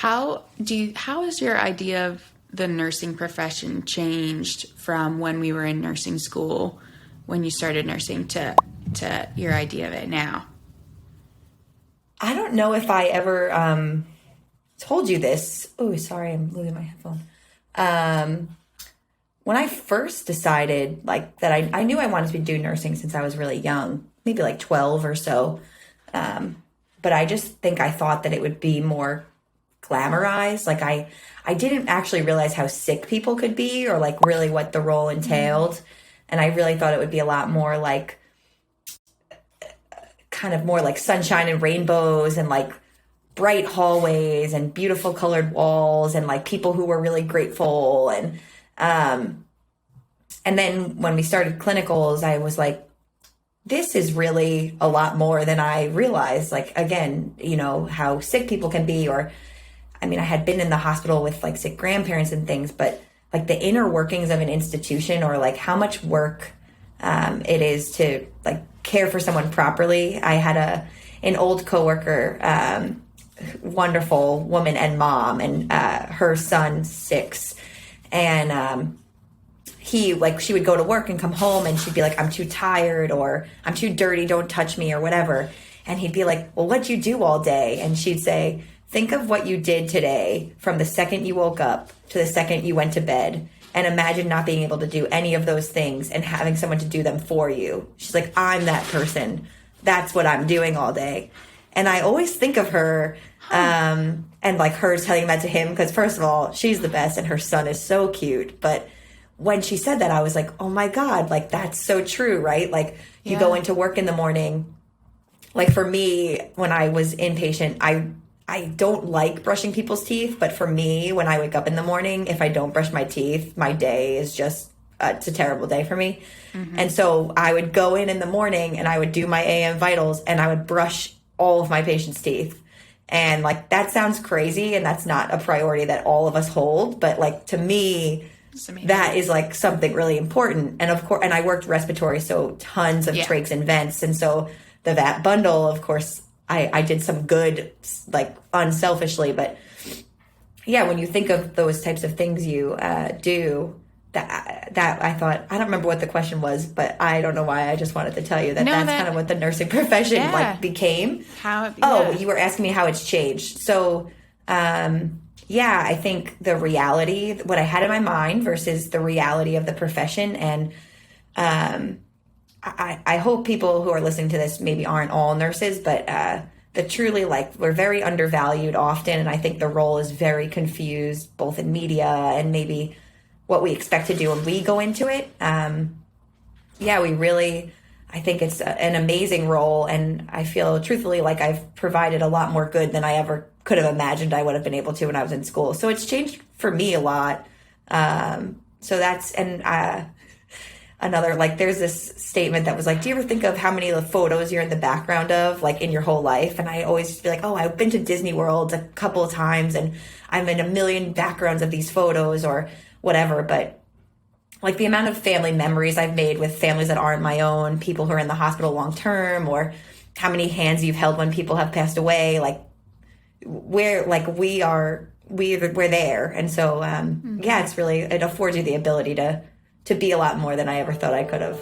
How has your idea of the nursing profession changed from when we were in nursing school, when you started nursing, to your idea of it now? I don't know if I ever told you this. Oh, sorry, I'm losing my headphone. When I first decided like that, I knew I wanted to do nursing since I was really young, maybe like 12 or so. But I just think I thought that it would be more glamorized. Like I didn't actually realize how sick people could be, or like really what the role entailed. And I really thought it would be a lot more like, kind of more like sunshine and rainbows and like bright hallways and beautiful colored walls and like people who were really grateful. And then when we started clinicals, I was like, this is really a lot more than I realized. Like, again, you know, how sick people can be, or, I mean, I had been in the hospital with like sick grandparents and things, but like the inner workings of an institution, or like how much work it is to like care for someone properly. I had an old coworker, wonderful woman and mom, and her son 6. And she would go to work and come home and she'd be like, I'm too tired, or I'm too dirty, don't touch me, or whatever. And he'd be like, well, what'd you do all day? And she'd say, think of what you did today from the second you woke up to the second you went to bed. And imagine not being able to do any of those things and having someone to do them for you. She's like, I'm that person. That's what I'm doing all day. And I always think of her and like her telling that to him, because first of all, she's the best and her son is so cute. But when she said that, I was like, oh my God, like that's so true, right? Like you go into work in the morning. Like for me, when I was inpatient, I don't like brushing people's teeth, but for me, when I wake up in the morning, if I don't brush my teeth, my day is just, it's a terrible day for me. Mm-hmm. And so I would go in the morning and I would do my AM vitals and I would brush all of my patients' teeth. And like, that sounds crazy and that's not a priority that all of us hold. But like, to me, that is like something really important. And of course, and I worked respiratory, so tons of trachs and vents. And so the VAP bundle, of course, I did some good, like unselfishly, but yeah, when you think of those types of things you do, that I thought, I don't remember what the question was, but I don't know why. I just wanted to tell you that's kind of what the nursing profession like became. You were asking me how it's changed. So, I think the reality, what I had in my mind versus the reality of the profession, and I hope people who are listening to this maybe aren't all nurses, but the truly, like, we're very undervalued often, and I think the role is very confused, both in media and maybe what we expect to do when we go into it. I think it's an amazing role, and I feel truthfully like I've provided a lot more good than I ever could have imagined I would have been able to when I was in school. So it's changed for me a lot. So that's, and another, like, there's this statement that was like, do you ever think of how many of the photos you're in the background of, like, in your whole life? And I always be like, oh, I've been to Disney World a couple of times and I'm in a million backgrounds of these photos or whatever. But like the amount of family memories I've made with families that aren't my own, people who are in the hospital long term, or how many hands you've held when people have passed away, like we're there. And so, it's really, it affords you the ability to be a lot more than I ever thought I could have.